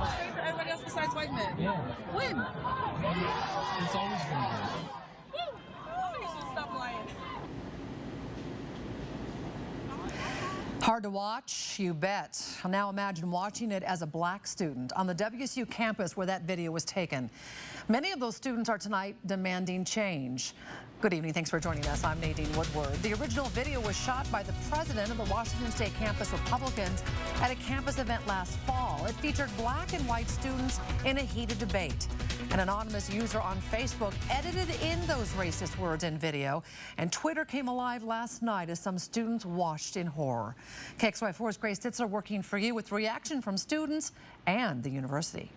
racial straight for everybody else besides white men? Yeah. When? It's always been there. Woo! Somebody should stop lying. Hard to watch? You bet. Now imagine watching it as a black student on the WSU campus where that video was taken. Many of those students are tonight demanding change. Good evening. Thanks for joining us. I'm Nadine Woodward. The original video was shot by the president of the Washington State Campus Republicans at a campus event last fall. It featured black and white students in a heated debate. An anonymous user on Facebook edited in those racist words in video, and Twitter came alive last night as some students watched in horror. KXY4's Grace Ditzler working for you with reaction from students and the university.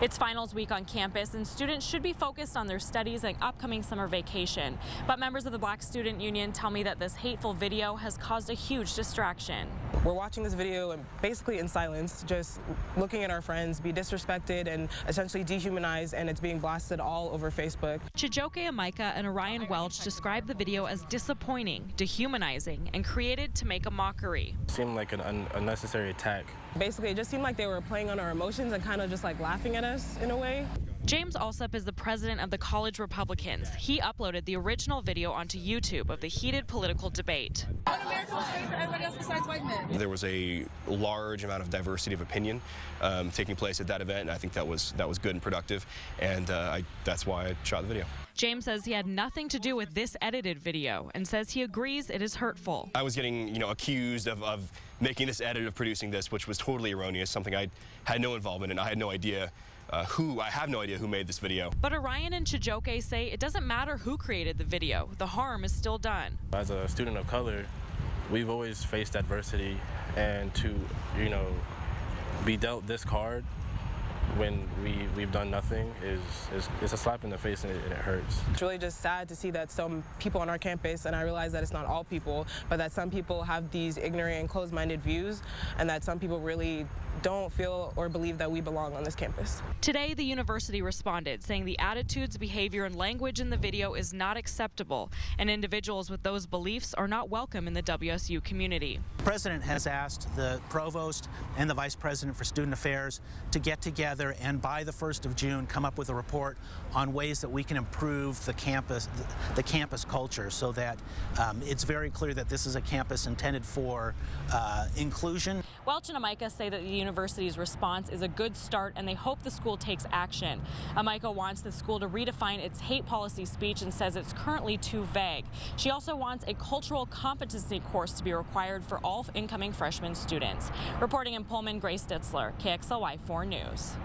It's finals week on campus, and students should be focused on their studies and upcoming summer vacation. But members of the Black Student Union tell me that this hateful video has caused a huge distraction. We're watching this video and basically in silence, just looking at our friends be disrespected and essentially dehumanized, and it's being blasted all over Facebook. Chijoke Amika and Orion Welch described the video as disappointing, dehumanizing, and created to make a mockery. It seemed like an unnecessary attack. Basically, it just seemed like they were playing on our emotions and kind of just like laughing at us in a way. James Alsup is the president of the College Republicans. He uploaded the original video onto YouTube of the heated political debate. When America was straight for everybody else besides white men? There was a large amount of diversity of opinion taking place at that event, and I think that was good and productive, and that's why I shot the video. James says he had nothing to do with this edited video and says he agrees it is hurtful. I was getting, accused of making this edit, of producing this, which was totally erroneous, something I had no involvement in. I had no idea I have no idea who made this video. But Orion and Chijoke say it doesn't matter who created the video. The harm is still done. As a student of color, we've always faced adversity, and to, be dealt this card when we've done nothing is a slap in the face, and it hurts. It's really just sad to see that some people on our campus, and I realize that it's not all people, but that some people have these ignorant and closed-minded views, and that some people really don't feel or believe that we belong on this campus. Today, the university responded, saying the attitudes, behavior, and language in the video is not acceptable, and individuals with those beliefs are not welcome in the WSU community. The president has asked the provost and the vice president for student affairs to get together and by the 1st of June come up with a report on ways that we can improve the campus culture, so that it's very clear that this is a campus intended for inclusion. Welch and Amika say that the university's response is a good start, and they hope the school takes action. Amika wants the school to redefine its hate policy speech and says it's currently too vague. She also wants a cultural competency course to be required for all incoming freshman students. Reporting in Pullman, Grace Ditzler, KXLY4 News.